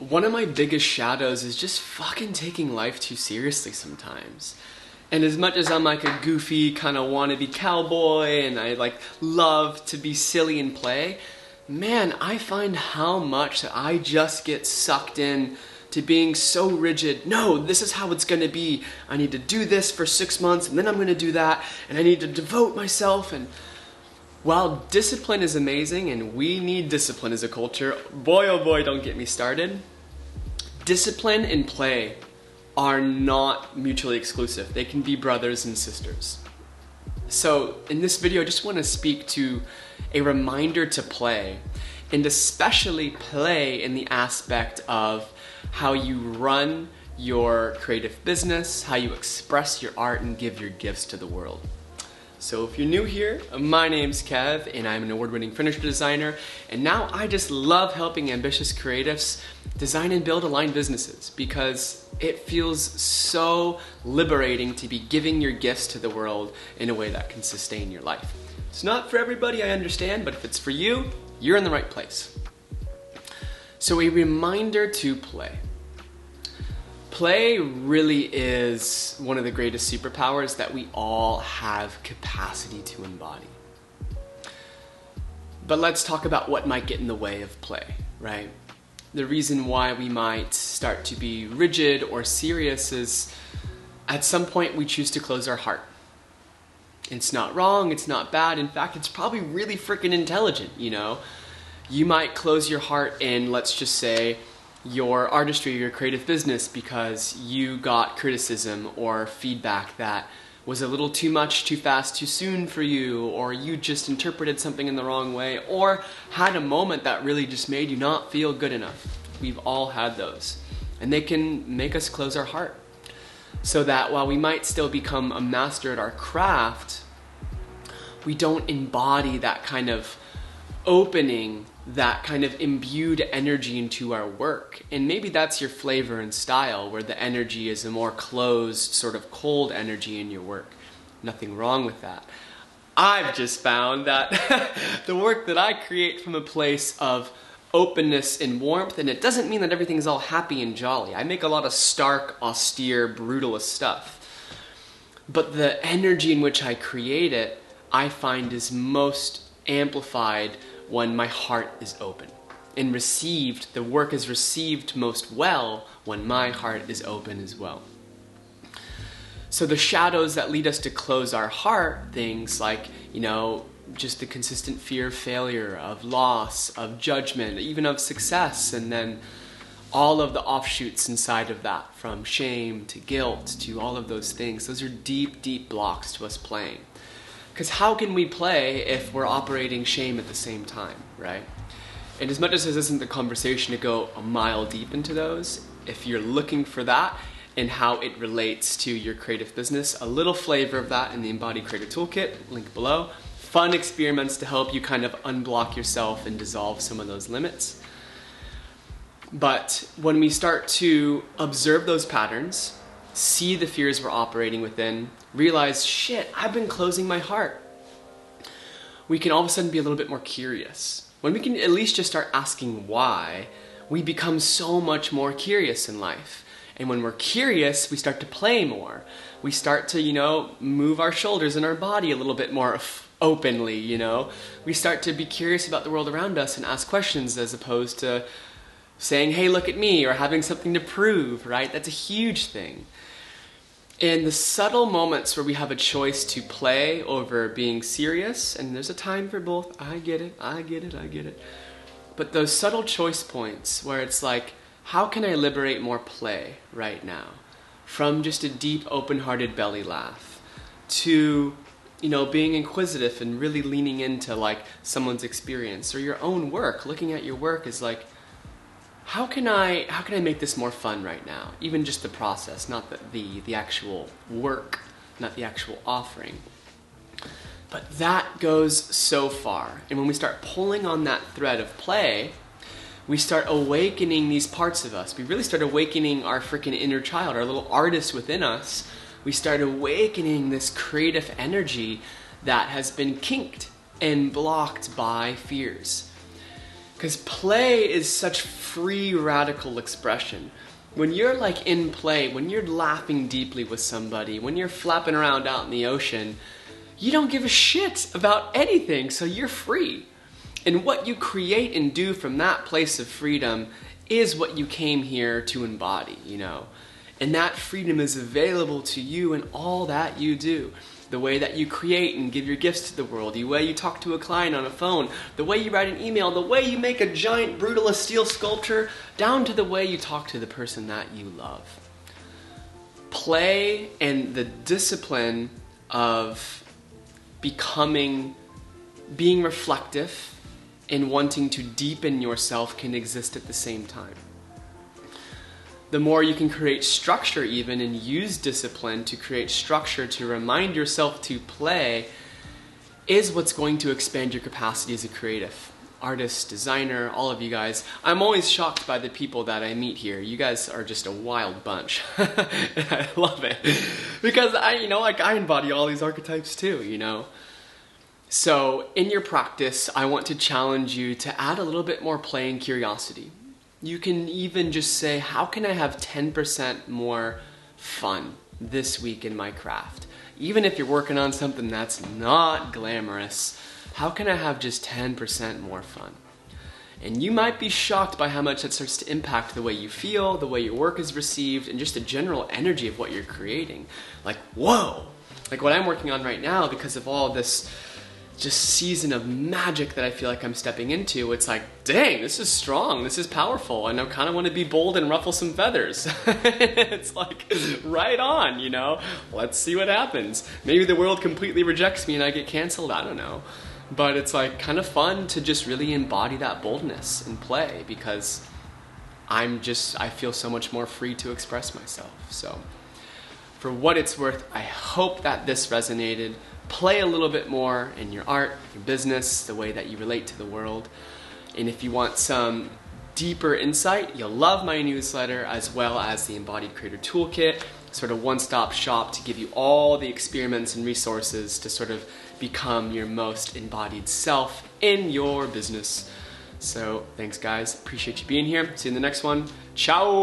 One of my biggest shadows is just fucking taking life too seriously sometimes. And as much as I'm like a goofy kind of wannabe cowboy and I like love to be silly and play, man, I find how much that I just get sucked in to being so rigid. No, this is how it's gonna be. I need to do this for 6 months and then I'm gonna do that and I need to devote myself. And while discipline is amazing and we need discipline as a culture, boy oh boy, don't get me started. Discipline and play are not mutually exclusive. They can be brothers and sisters. So in this video, I just want to speak to a reminder to play, and especially play in the aspect of how you run your creative business, how you express your art and give your gifts to the world. So if you're new here, my name's Kev and I'm an award-winning furniture designer, and now I just love helping ambitious creatives design and build aligned businesses because it feels so liberating to be giving your gifts to the world in a way that can sustain your life. It's not for everybody, I understand, but if it's for you, you're in the right place. So a reminder to play. Play really is one of the greatest superpowers that we all have capacity to embody. But let's talk about what might get in the way of play, right? The reason why we might start to be rigid or serious is at some point we choose to close our heart. It's not wrong, it's not bad. In fact, it's probably really freaking intelligent, you know? You might close your heart in, let's just say, your artistry, your creative business because you got criticism or feedback that was a little too much, too fast, too soon for you, or you just interpreted something in the wrong way, or had a moment that really just made you not feel good enough. We've all had those. And they can make us close our heart. So that while we might still become a master at our craft, we don't embody that kind of opening, that kind of imbued energy into our work. And maybe that's your flavor and style, where the energy is a more closed, sort of cold energy in your work. Nothing wrong with that. I've just found that the work that I create from a place of openness and warmth, and it doesn't mean that everything's all happy and jolly. I make a lot of stark, austere, brutalist stuff. But the energy in which I create it, I find is most amplified when my heart is open and received. The work is received most well when my heart is open as well. So the shadows that lead us to close our heart, things like, just the consistent fear of failure, of loss, of judgment, even of success, and then all of the offshoots inside of that, from shame to guilt to all of those things. Those are deep, deep blocks to us playing. Because how can we play if we're operating shame at the same time, right? And as much as this isn't the conversation to go a mile deep into those, if you're looking for that and how it relates to your creative business, a little flavor of that in the Embodied Creator Toolkit, link below. Fun experiments to help you kind of unblock yourself and dissolve some of those limits. But when we start to observe those patterns, see the fears we're operating within, realize, shit, I've been closing my heart. We can all of a sudden be a little bit more curious. When we can at least just start asking why, we become so much more curious in life. And when we're curious, we start to play more. We start to, move our shoulders and our body a little bit more openly, We start to be curious about the world around us and ask questions as opposed to saying, hey, look at me, or having something to prove, right? That's a huge thing. In the subtle moments where we have a choice to play over being serious, and there's a time for both, I get it. But those subtle choice points where it's like, how can I liberate more play right now? From just a deep, open-hearted belly laugh to, being inquisitive and really leaning into like someone's experience or your own work. Looking at your work is like, how can I make this more fun right now? Even just the process, not the actual work, not the actual offering. But that goes so far. And when we start pulling on that thread of play, we start awakening these parts of us. We really start awakening our freaking inner child, our little artist within us. We start awakening this creative energy that has been kinked and blocked by fears. Because play is such free, radical expression. When you're like in play, when you're laughing deeply with somebody, when you're flapping around out in the ocean, you don't give a shit about anything, so you're free. And what you create and do from that place of freedom is what you came here to embody, you know. And that freedom is available to you in all that you do. The way that you create and give your gifts to the world, the way you talk to a client on a phone, the way you write an email, the way you make a giant brutalist steel sculpture, down to the way you talk to the person that you love. Play and the discipline of being reflective and wanting to deepen yourself can exist at the same time. The more you can create structure even and use discipline to create structure to remind yourself to play is what's going to expand your capacity as a creative. Artist, designer, all of you guys. I'm always shocked by the people that I meet here. You guys are just a wild bunch. And I love it. Because I embody all these archetypes too, you know. So in your practice, I want to challenge you to add a little bit more play and curiosity. You can even just say, how can I have 10% more fun this week in my craft? Even if you're working on something that's not glamorous, how can I have just 10% more fun? And you might be shocked by how much that starts to impact the way you feel, the way your work is received, and just the general energy of what you're creating. Like, whoa! Like what I'm working on right now, because of all this just season of magic that I feel like I'm stepping into, it's like, dang, this is strong, this is powerful, and I kind of want to be bold and ruffle some feathers. It's like, right on, you know? Let's see what happens. Maybe the world completely rejects me and I get canceled, I don't know. But it's like kind of fun to just really embody that boldness and play, because I feel so much more free to express myself. So for what it's worth, I hope that this resonated. Play a little bit more in your art, your business, the way that you relate to the world. And if you want some deeper insight, you'll love my newsletter as well as the Embodied Creator Toolkit, sort of one-stop shop to give you all the experiments and resources to sort of become your most embodied self in your business. So thanks guys, appreciate you being here. See you in the next one. Ciao!